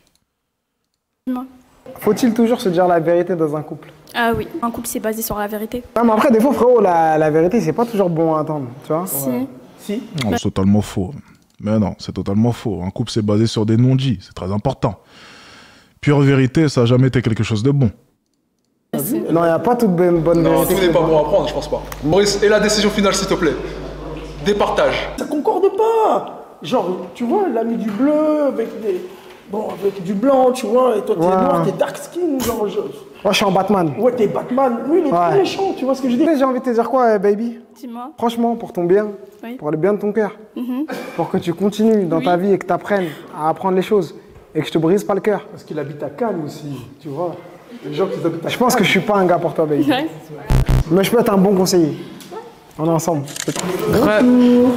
Faut-il toujours se dire la vérité dans un couple? Ah oui, un couple c'est basé sur la vérité. Non, mais après, des fois, frérot, la vérité, c'est pas toujours bon à entendre, tu vois? Si. Non, c'est totalement faux. Mais non, c'est totalement faux. Un couple, c'est basé sur des non-dits. C'est très important. Pure vérité, ça n'a jamais été quelque chose de bon. Non, il n'y a pas toute bonne vérité. Non, tout n'est pas bon à prendre, je pense pas. Maurice, et la décision finale, s'il te plaît? Départage. Ça concorde pas. Genre, tu vois, l'ami du bleu avec des... Bon, avec du blanc, tu vois, et toi, t'es noir, t'es dark skin, genre... Moi, je suis en Batman. Ouais, t'es Batman. Lui, il est très méchant, tu vois ce que je dis? J'ai envie de te dire quoi, baby? Dis-moi. Franchement, pour ton bien, pour le bien de ton cœur, pour que tu continues dans ta vie et que tu apprennes à apprendre les choses et que je te brise pas le cœur. Parce qu'il habite à Cannes aussi, tu vois. Les gens qui habitent à Cannes. Je pense que je suis pas un gars pour toi, baby. Mais je peux être un bon conseiller. On est ensemble.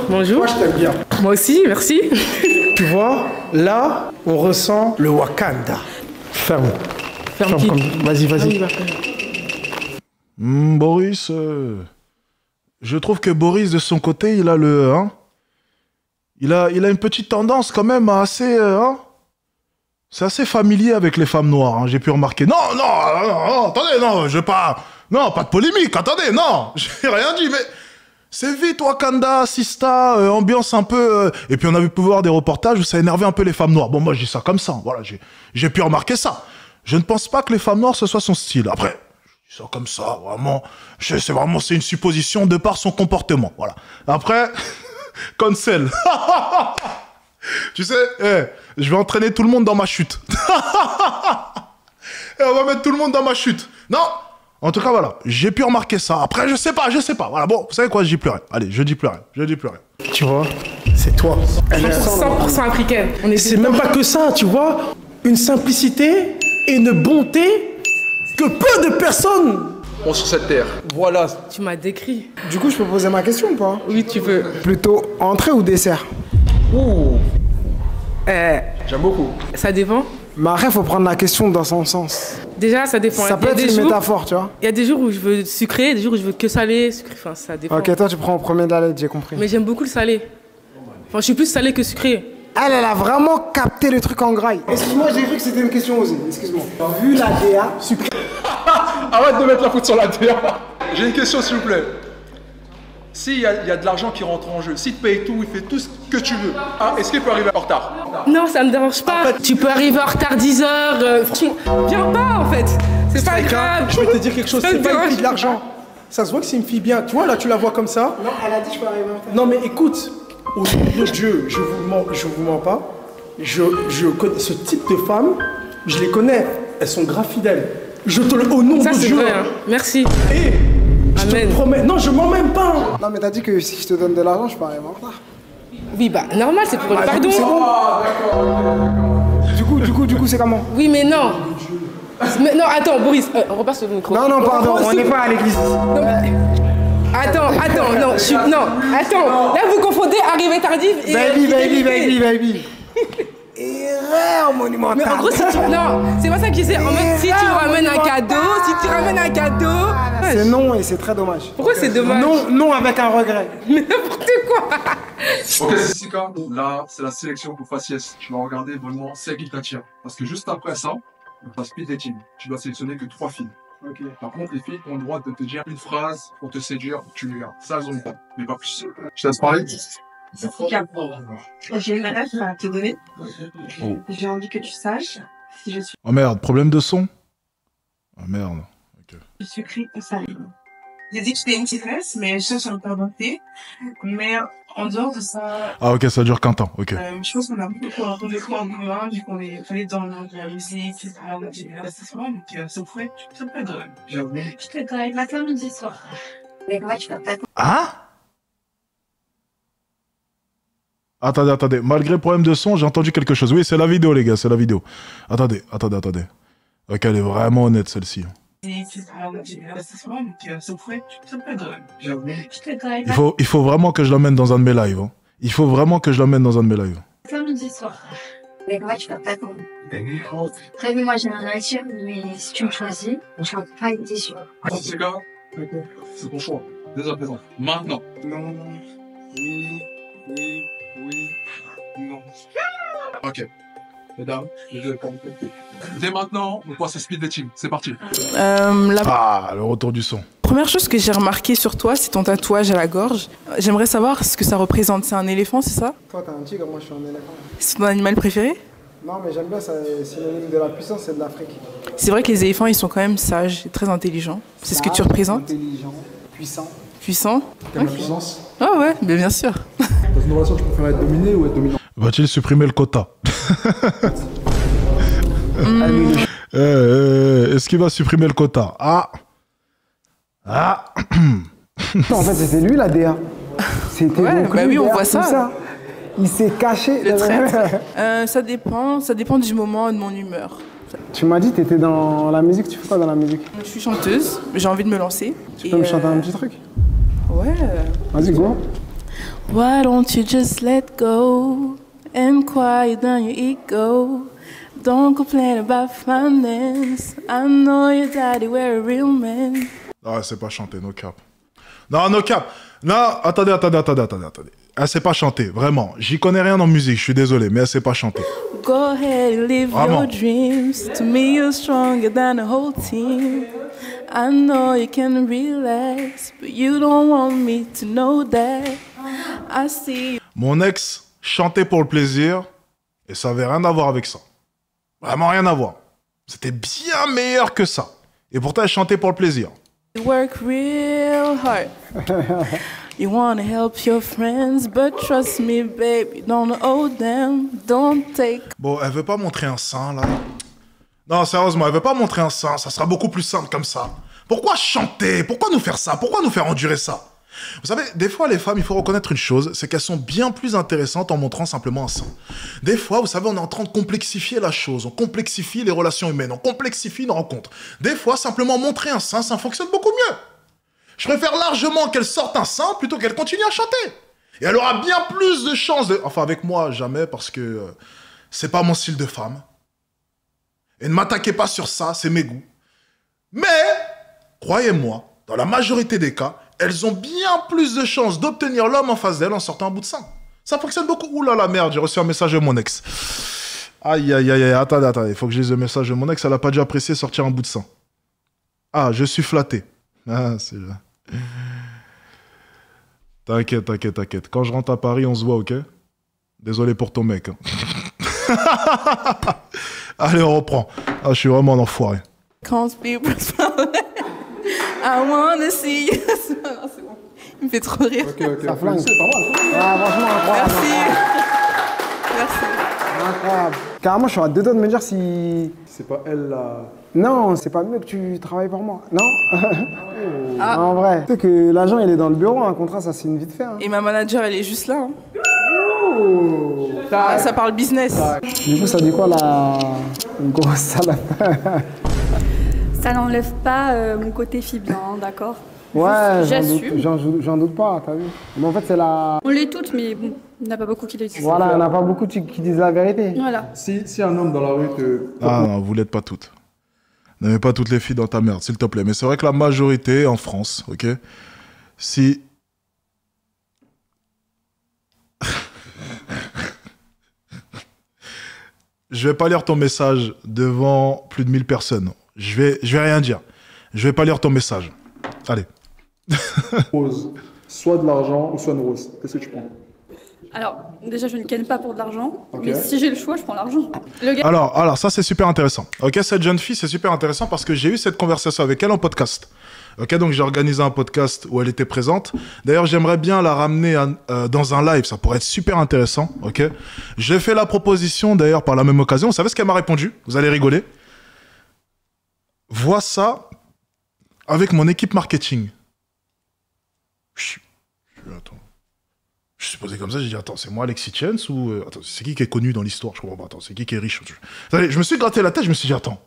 Bonjour. Moi, je t'aime bien. Moi aussi, merci. Tu vois, là, on ressent le Wakanda. Ferme. Ferme qui? Vas-y. Boris, je trouve que Boris, de son côté, il a le... Hein, il a une petite tendance quand même à assez... c'est assez familier avec les femmes noires, hein, j'ai pu remarquer. Non, attendez, non, je veux pas... Non, pas de polémique, attendez, non, j'ai rien dit, mais... C'est vite, Wakanda, Sista, ambiance un peu... Et puis on avait pu voir des reportages où ça énervait un peu les femmes noires. Bon, moi, je dis ça comme ça, voilà, j'ai pu remarquer ça. Je ne pense pas que les femmes noires, ce soit son style. Après, je dis ça comme ça, vraiment... C'est une supposition de par son comportement, voilà. Après, cancel. Tu sais, je vais entraîner tout le monde dans ma chute. Et on va mettre tout le monde dans ma chute. Non. En tout cas, voilà, j'ai pu remarquer ça. Après, je sais pas. Voilà, bon, vous savez quoi, je dis plus rien. Allez, je dis plus rien. Tu vois, c'est toi. Elle est 100% africaine. C'est même pas que ça, tu vois. Une simplicité et une bonté que peu de personnes ont sur cette terre. Voilà. Tu m'as décrit. Du coup, je peux poser ma question ou pas? Oui, tu peux. Plutôt entrée ou dessert? Ouh. J'aime beaucoup. Ça dépend. Mais après, il faut prendre la question dans son sens. Déjà, ça dépend. Ça peut être une métaphore, tu vois. Il y a des jours où je veux sucré, des jours où je veux que salé, sucré. Enfin, ça dépend. Ok, toi, tu prends au premier de la lettre, j'ai compris. Mais j'aime beaucoup le salé. Enfin, je suis plus salé que sucré. Elle a vraiment capté le truc en graille. Excuse-moi, j'ai cru que c'était une question osée. Excuse-moi. Vu la DA, sucré. Arrête de mettre la faute sur la DA. J'ai une question, s'il vous plaît. S'il y a de l'argent qui rentre en jeu, s'il te paye tout, il fait tout ce que tu veux, est-ce qu'il peut arriver en retard? Non, ça me dérange pas. Tu peux arriver en retard 10 heures. Franchement, viens pas en fait. C'est pas grave. Je vais te dire quelque chose, c'est pas une fille de l'argent. Ça se voit que c'est une fille bien. Tu vois, là, tu la vois comme ça. Non, elle a dit je peux arriver en retard. Non, mais écoute, au nom de Dieu, je vous mens pas. Je connais ce type de femmes, je les connais. Elles sont grave fidèles. Je te le au nom ça, de Dieu. Vrai, hein. Merci. Et je te promets. Non, je mens même pas. Non, mais t'as dit que si je te donne de l'argent, je peux arriver en retard. Oui, bah, normal, c'est pour le pardon. C'est bon. Du coup, c'est comment? Oui, mais non. Mais non, attends, Boris, on repasse le micro. Non, pardon, on n'est pas à l'église. Attends, non, attends. Là, vous confondez arrivée tardive et... Baby. Erreur monumentale. Mais en gros, non, c'est pas ça que je disais. En mode, si tu ramènes un cadeau, c'est non et c'est très dommage. Pourquoi c'est dommage? Non avec un regret. Mais n'importe quoi. Ok, Jessica, là, c'est la sélection pour faciès. Tu vas regarder vraiment celle qui t'attire. Parce que juste après ça, on passe speed dating. Tu dois sélectionner que 3 filles. Ok. Par contre, les filles ont le droit de te dire une phrase pour te séduire, tu les gardes. Ça, elles ont le droit, mais pas plus. Je te laisse parler. J'ai une rêve à te donner. Oh. J'ai envie que tu saches si je suis. Oh merde, problème de son? Oh merde. Ok. Sucré ou salé. J'ai dit que j'étais une petite reste, mais je cherche à me faire vanter. Mais en dehors de ça. Ah ok, ça dure qu'un temps, ok. Je pense qu'on a beaucoup en commun, vu qu'on est dans la musique, etc. J'ai des investissements, donc ça pourrait être drôle. J'avoue. Je te connais matin, midi, soir. Mais comment tu vas pas. Hein? Attendez, malgré problème de son, j'ai entendu quelque chose. Oui, c'est la vidéo, les gars, c'est la vidéo. Attendez. Ok, elle est vraiment honnête, celle-ci. J'ai des investissements, donc ça pourrait être drôle. J'avoue. Il faut vraiment que je l'emmène dans un de mes lives. Hein. Il faut vraiment que je l'emmène dans un de mes lives. Matin, midi, soir. Mais comment tu vas pas. Après, moi, j'ai un nature, mais si tu me choisis, je ne vais pas être déçu. Jessica, c'est ton choix. Dès à présent. Maintenant. Non. Oui. Non. Ok. Mesdames, dès maintenant, on passe à speed dating. C'est parti. Ah, le retour du son. Première chose que j'ai remarqué sur toi, c'est ton tatouage à la gorge. J'aimerais savoir ce que ça représente. C'est un éléphant, c'est ça? Toi, t'es un tigre, moi, je suis un éléphant. C'est ton animal préféré? Non, mais j'aime bien, c'est synonyme de la puissance et de l'Afrique. C'est vrai que les éléphants, ils sont quand même sages et très intelligents. C'est ce que tu représentes? Intelligent, puissant. Puissant? T'aimes la puissance? Ah ouais, bien sûr. Dans une relation, tu préfères être dominé ou être dominant? Va-t-il supprimer le quota? Est-ce qu'il va supprimer le quota? Ah. En fait, c'était lui la DA. C'était bah oui, on voit ça. Il s'est caché. Le traître. Ça dépend du moment et de mon humeur. Tu m'as dit que t'étais dans la musique, tu fais quoi dans la musique? Je suis chanteuse, j'ai envie de me lancer. Tu peux me chanter un petit truc? Ouais. Vas-y, go. Why don't you just let go and quiet down your ego? Don't complain about finance. I know your daddy were a real man. Ah, c'est pas chanter, no cap. Non, no cap. Non, attendez. Elle sait pas chanter, vraiment. J'y connais rien en musique, je suis désolé, mais elle sait pas chanter. Go ahead and live your dreams. To me, you're stronger than the whole team. I know you can relax, but you don't want me to know that. I see. Mon ex chantait pour le plaisir, et ça avait rien à voir avec ça. Vraiment rien à voir. C'était bien meilleur que ça. Et pourtant, elle chantait pour le plaisir. You work real hard. You want to help your friends, but trust me, baby, don't owe them, don't take... Bon, elle veut pas montrer un sein, là? Non, sérieusement, elle veut pas montrer un sein, ça sera beaucoup plus simple comme ça. Pourquoi chanter? Pourquoi nous faire ça? Pourquoi nous faire endurer ça? Vous savez, des fois, les femmes, il faut reconnaître une chose, c'est qu'elles sont bien plus intéressantes en montrant simplement un sein. Des fois, vous savez, on est en train de complexifier la chose, on complexifie les relations humaines, on complexifie nos rencontres. Des fois, simplement montrer un sein, ça fonctionne beaucoup mieux. Je préfère largement qu'elle sorte un sein plutôt qu'elle continue à chanter. Et elle aura bien plus de chances de... Enfin, avec moi, jamais, parce que c'est pas mon style de femme. Et ne m'attaquez pas sur ça, c'est mes goûts. Mais, croyez-moi, dans la majorité des cas, elles ont bien plus de chances d'obtenir l'homme en face d'elles en sortant un bout de sein. Ça fonctionne beaucoup. Ouh là la merde, j'ai reçu un message de mon ex. Aïe, aïe, aïe, aïe, attendez, il faut que je lise le message de mon ex, elle a pas déjà apprécié sortir un bout de sein. Ah, je suis flatté. Ah, c'est là. T'inquiète. Quand je rentre à Paris, on se voit, ok? Désolé pour ton mec. Hein. Allez, on reprend. Ah, je suis vraiment un enfoiré. Can't be I wanna see you. Non, c'est bon. Il me fait trop rire. Ok. Ça flingue. C'est pas mal. Ah, franchement, incroyable. Merci. Incroyable. Carrément, je suis à deux doigts de me dire si... C'est pas elle là. Non, c'est pas mieux que tu travailles pour moi. Non. Ah. En vrai. Tu sais que l'agent, il est dans le bureau, un contrat, ça signe vite fait. Hein. Et ma manager, elle est juste là. Hein. Ça parle business. Du coup, ça dit quoi, une grosse salade? Ça n'enlève pas mon côté fibrant, d'accord? Ouais, j'en doute pas, t'as vu. Mais en fait, c'est la... On l'est toutes, mais bon, il n'y en a pas beaucoup qui le disent. Voilà, il n'y en a pas beaucoup qui disent la vérité. Voilà. Si un homme dans la rue te... Ah non, vous l'êtes pas toutes. Ne mets pas toutes les filles dans ta merde, s'il te plaît. Mais c'est vrai que la majorité, en France, ok, si... Je vais pas lire ton message devant plus de 1000 personnes. Je vais rien dire. Je vais pas lire ton message. Allez. Rose, soit de l'argent ou soit une rose. Qu'est-ce que tu prends? Alors, déjà, je ne ken pas pour de l'argent. Okay. Mais si j'ai le choix, je prends l'argent. Alors, ça, c'est super intéressant. Ok, cette jeune fille, c'est super intéressant parce que j'ai eu cette conversation avec elle en podcast. Ok, donc j'ai organisé un podcast où elle était présente. D'ailleurs, j'aimerais bien la ramener dans un live. Ça pourrait être super intéressant. Ok. J'ai fait la proposition, d'ailleurs, par la même occasion. Vous savez ce qu'elle m'a répondu? Vous allez rigoler. Vois ça avec mon équipe marketing. Attends. Je suis posé comme ça, j'ai dit, attends, c'est moi Alexis Chance ou... attends, c'est qui est connu dans l'histoire? Je comprends pas, attends, c'est qui est riche? Allez, je me suis gratté la tête, je me suis dit, attends,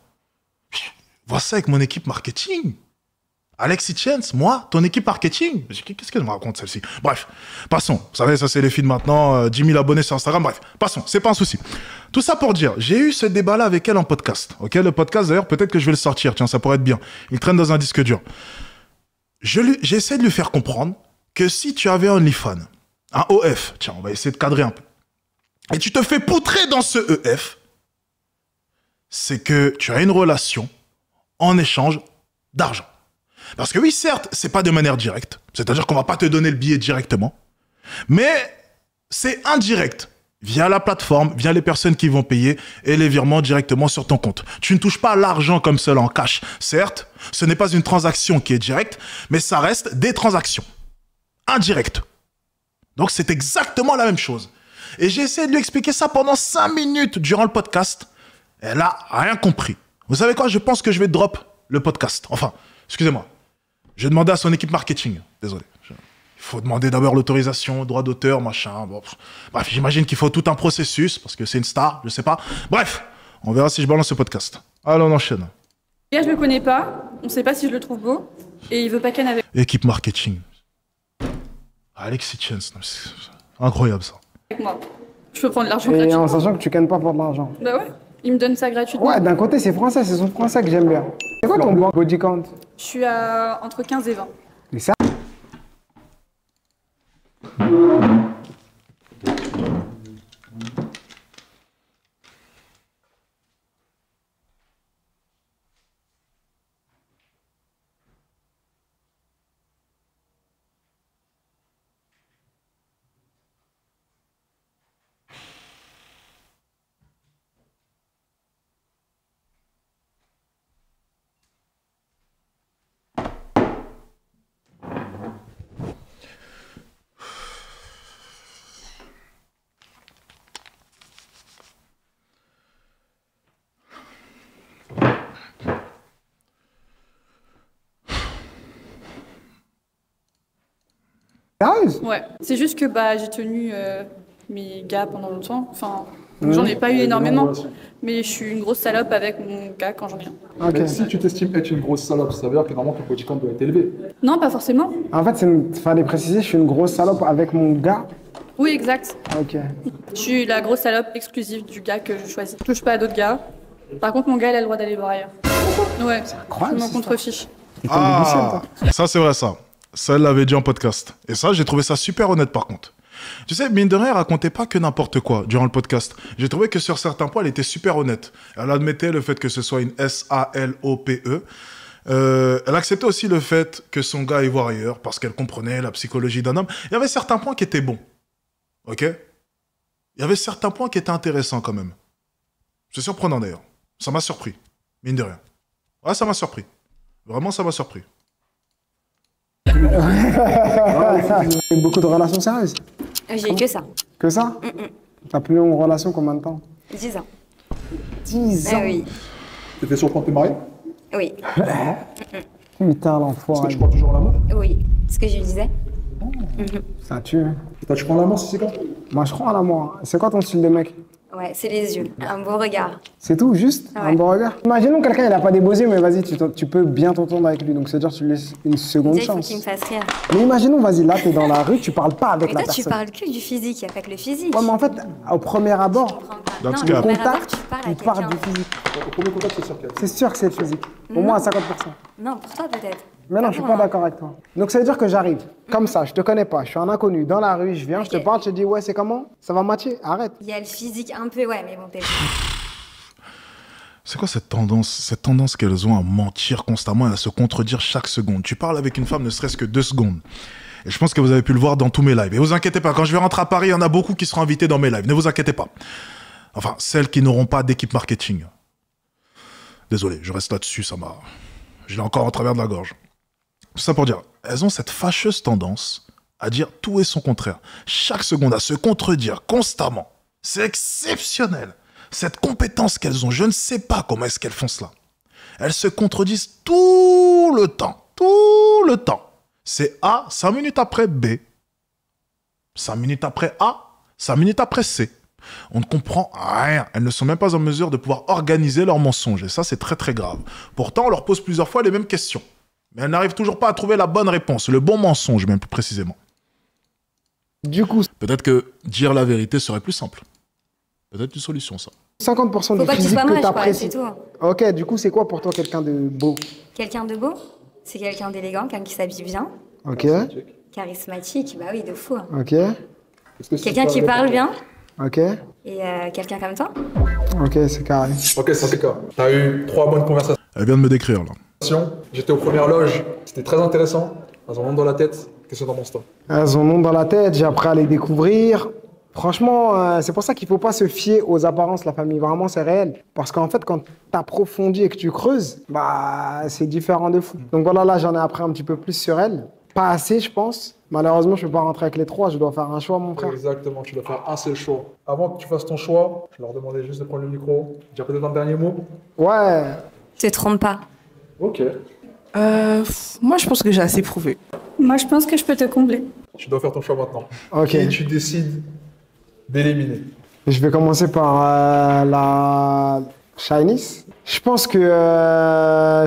vois ça avec mon équipe marketing? Alexis Chance, moi, ton équipe marketing? Qu'est-ce qu'elle me raconte, celle-ci? Bref, passons. Vous savez, ça, c'est les filles de maintenant, 10 000 abonnés sur Instagram, bref, passons, c'est pas un souci. Tout ça pour dire, j'ai eu ce débat-là avec elle en podcast. Ok, le podcast, d'ailleurs, peut-être que je vais le sortir, tiens, ça pourrait être bien. Il traîne dans un disque dur. J'essaie de lui faire comprendre que si tu avais un OnlyFans, un OF, tiens, on va essayer de cadrer un peu, et tu te fais poutrer dans ce EF, c'est que tu as une relation en échange d'argent. Parce que oui, certes, c'est pas de manière directe, c'est-à-dire qu'on va pas te donner le billet directement, mais c'est indirect, via la plateforme, via les personnes qui vont payer et les virements directement sur ton compte. Tu ne touches pas l'argent comme cela en cash. Certes, ce n'est pas une transaction qui est directe, mais ça reste des transactions indirectes. Donc c'est exactement la même chose. Et j'ai essayé de lui expliquer ça pendant 5 minutes durant le podcast. Elle a rien compris. Vous savez quoi? Je pense que je vais drop le podcast. Enfin, excusez-moi. Je vais demander à son équipe marketing. Désolé. Il faut demander d'abord l'autorisation, droit d'auteur, machin. Bon. Bref, j'imagine qu'il faut tout un processus, parce que c'est une star, je sais pas. Bref, on verra si je balance ce podcast. Allez, on enchaîne. Le gars, je le connais pas. On sait pas si je le trouve beau. Et il veut pas ken avec... Équipe marketing. Alexis Chance. C'est incroyable, ça. Avec moi. Je peux prendre l'argent gratuitement. Et gratuitement. en sachant que tu kennes pas pour de l'argent. Bah ouais. Il me donne ça gratuitement. Ouais, d'un côté, c'est français. C'est son français que j'aime bien. C'est quoi ton body count? Je suis à entre 15 et 20. Et ça? Ouais, c'est juste que bah, j'ai tenu mes gars pendant longtemps. Enfin, j'en ai pas eu énormément, mais je suis une grosse salope avec mon gars quand j'en ai un. Okay. Mais si tu t'estimes être une grosse salope, ça veut dire que normalement ton body count doit être élevé. Non, pas forcément. En fait, il fallait préciser, je suis une grosse salope avec mon gars Oui, exact. Ok. Je suis la grosse salope exclusive du gars que je choisis. Je touche pas à d'autres gars. Par contre, mon gars, il a le droit d'aller voir ailleurs. Ouais, je m'en contrefiche. Ah, ça c'est vrai ça. Ça, elle l'avait dit en podcast. Et ça, j'ai trouvé ça super honnête par contre. Tu sais, mine de rien, elle racontait pas que n'importe quoi durant le podcast. J'ai trouvé que sur certains points, elle était super honnête. Elle admettait le fait que ce soit une S-A-L-O-P-E. Elle acceptait aussi le fait que son gars aille voir ailleurs parce qu'elle comprenait la psychologie d'un homme. Il y avait certains points qui étaient bons. Ok? Il y avait certains points qui étaient intéressants quand même. C'est surprenant d'ailleurs. Ça m'a surpris. Mine de rien. Ouais, ça m'a surpris. Vraiment, ça m'a surpris. Beaucoup de relations sérieuses? J'ai que ça. Que ça? Ta plus longue relation, combien de temps? 10 ans. 10 ans? Oui. T'étais sûr quand t'es marié? Oui. Putain, l'enfoiré. Est-ce que tu crois toujours en l'amour? Oui, ce que je lui disais. Ça tue. Toi, tu crois en l'amour, c'est quoi? Moi, je crois en l'amour. C'est quoi ton style de mec? Ouais, c'est les yeux. Un beau regard. C'est tout, juste un bon regard. Imaginons quelqu'un, il a pas des beaux yeux, mais vas-y, tu peux bien t'entendre avec lui. Donc, c'est-à-dire tu lui laisses une seconde Déjà, il faut chance. qu'il me fasse rire. Mais imaginons, vas-y, là, t'es dans la rue, tu parles pas avec Mais la toi, tu personne. parles que du physique, il n'y a pas que le physique. Ouais, mais en fait, au premier abord, Non, le au premier abord, contact, tu parles à il part quelqu'un. du physique. Au premier contact, c'est sûr qu'il y a. C'est sûr que c'est le physique. Au moins à 50%. Non, pour toi peut-être. Mais non, je suis pas d'accord avec toi. Donc ça veut dire que j'arrive, comme ça, je te connais pas, je suis un inconnu, dans la rue, je viens, je te parle, je te dis ouais, c'est comment? Ça va matcher? Arrête. Il y a le physique un peu, ouais, mais bon, t'es... C'est quoi cette tendance qu'elles ont à mentir constamment et à se contredire chaque seconde? Tu parles avec une femme ne serait-ce que 2 secondes. Et je pense que vous avez pu le voir dans tous mes lives. Et vous inquiétez pas, quand je vais rentrer à Paris, il y en a beaucoup qui seront invités dans mes lives. Ne vous inquiétez pas. Enfin, celles qui n'auront pas d'équipe marketing. Désolé, je reste là-dessus, ça m'a... Je l'ai encore en travers de la gorge. Tout ça pour dire, elles ont cette fâcheuse tendance à dire tout et son contraire. Chaque seconde, à se contredire constamment. C'est exceptionnel. Cette compétence qu'elles ont, je ne sais pas comment est-ce qu'elles font cela. Elles se contredisent tout le temps. Tout le temps. C'est A, 5 minutes après B. 5 minutes après A, 5 minutes après C. On ne comprend rien. Elles ne sont même pas en mesure de pouvoir organiser leurs mensonges. Et ça, c'est très très grave. Pourtant, on leur pose plusieurs fois les mêmes questions. Mais elles n'arrivent toujours pas à trouver la bonne réponse, le bon mensonge, même plus précisément. Du coup... Peut-être que dire la vérité serait plus simple. Peut-être une solution, ça. 50% du physique que t'apprécies. Ok, du coup, c'est quoi pour toi quelqu'un de beau? Quelqu'un de beau, c'est quelqu'un d'élégant, quelqu'un qui s'habille bien. Ok. Charismatique, bah oui, de fou. Ok. Quelqu'un qui parle bien. Ok. Et quelqu'un comme toi. Ok, c'est carré. Ok, ça c'est quoi? T'as eu 3 bonnes conversations. Elle vient de me décrire, là. J'étais aux premières loges, c'était très intéressant. Elles ont nom dans la tête. Qu'est-ce que t'en penses, toi? Elles ont nom dans la tête, j'ai appris à les découvrir. Franchement, c'est pour ça qu'il ne faut pas se fier aux apparences, la famille. Vraiment, c'est réel. Parce qu'en fait, quand tu approfondis et que tu creuses, bah, c'est différent de fou. Donc voilà, là, j'en ai appris un petit peu plus sur elle. Pas assez, je pense. Malheureusement, je ne peux pas rentrer avec les 3. Je dois faire un choix, mon frère. Exactement, tu dois faire un seul choix. Avant que tu fasses ton choix, je leur demandais juste de prendre le micro. Dire peut-être un dernier mot. Ouais. Te trompe pas. Ok. Moi, je pense que j'ai assez prouvé. Moi, je pense que je peux te combler. Tu dois faire ton choix maintenant. Ok. Qui tu décides d'éliminer? Je vais commencer par la Shyness. Je pense que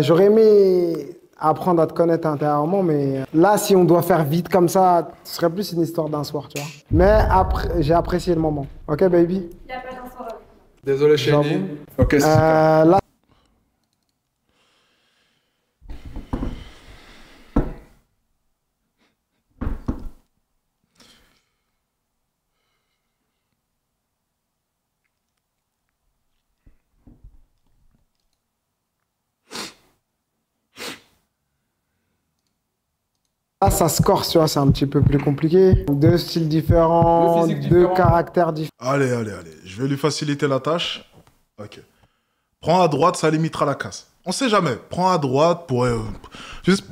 j'aurais aimé apprendre à te connaître intérieurement, mais là, si on doit faire vite comme ça, ce serait plus une histoire d'un soir, tu vois. Mais après, j'ai apprécié le moment. Ok, baby? Il n'y a pas d'un soir. Désolé, Shiny. Ok, c'est là, là, ça se corse, tu vois, c'est un petit peu plus compliqué. 2 styles différents, 2 caractères différents. Allez, je vais lui faciliter la tâche. Ok. Prends à droite, ça limitera la casse. On sait jamais. Prends à droite pour... Tu sais,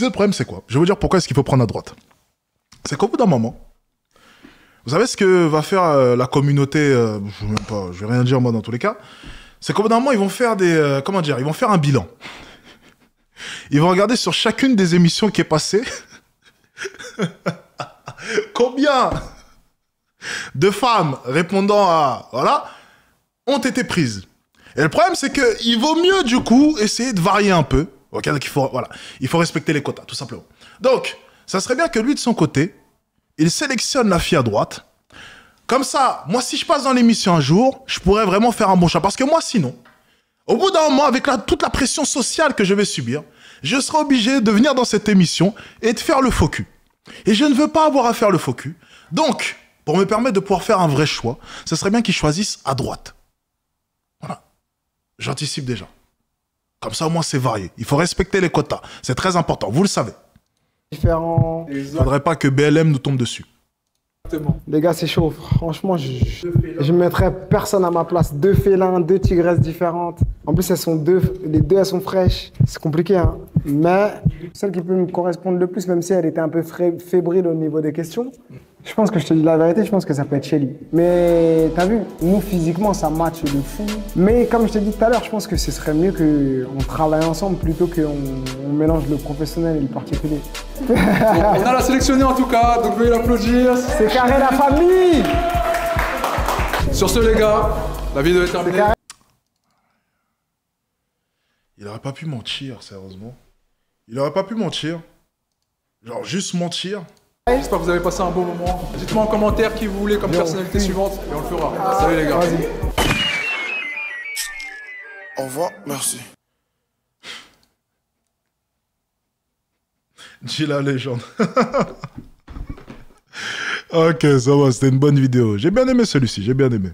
le problème, c'est quoi? Je vais vous dire pourquoi est-ce qu'il faut prendre à droite. C'est qu'au bout d'un moment, vous savez ce que va faire la communauté... je vais rien dire, moi, dans tous les cas. C'est qu'au bout d'un moment, ils vont faire des... comment dire? Ils vont faire un bilan. Ils vont regarder sur chacune des émissions qui est passée... combien de femmes répondant à... Voilà, ont été prises. Et le problème, c'est qu'il vaut mieux, du coup, essayer de varier un peu. Ok, donc il faut respecter les quotas, tout simplement. Donc, ça serait bien que lui, de son côté, il sélectionne la fille à droite Comme ça, moi, si je passe dans l'émission un jour, je pourrais vraiment faire un bon choix. Parce que moi, sinon, au bout d'un moment, avec toute la pression sociale que je vais subir, je serai obligé de venir dans cette émission et de faire le faux cul. Et je ne veux pas avoir à faire le faux cul. Donc, pour me permettre de pouvoir faire un vrai choix, ce serait bien qu'ils choisissent à droite. Voilà. J'anticipe déjà. Comme ça, au moins, c'est varié. Il faut respecter les quotas. C'est très important. Vous le savez. Différents. Il ne faudrait pas que BLM nous tombe dessus. Les gars, c'est chaud. Franchement, je mettrais personne à ma place. 2 félins, 2 tigresses différentes. En plus, les deux, elles sont fraîches. C'est compliqué, hein. Mais celle qui peut me correspondre le plus, même si elle était un peu fébrile au niveau des questions, je pense que je te dis la vérité, je pense que ça peut être Shelly. Mais t'as vu, nous, physiquement, ça match de fou. Mais comme je t'ai dit tout à l'heure, je pense que ce serait mieux qu'on travaille ensemble plutôt qu'on mélange le professionnel et le particulier. Bon, on a la sélectionnée en tout cas, donc veuillez l'applaudir. C'est carré la famille. Sur ce, les gars, la vidéo est terminée. Il aurait pas pu mentir, sérieusement. Il aurait pas pu mentir. Genre, juste mentir. J'espère que vous avez passé un bon moment. Dites-moi en commentaire qui vous voulez comme personnalité suivante et on le fera. Salut les gars. Au revoir, merci. Dis la légende. Ok, ça va, c'était une bonne vidéo. J'ai bien aimé celui-ci, j'ai bien aimé.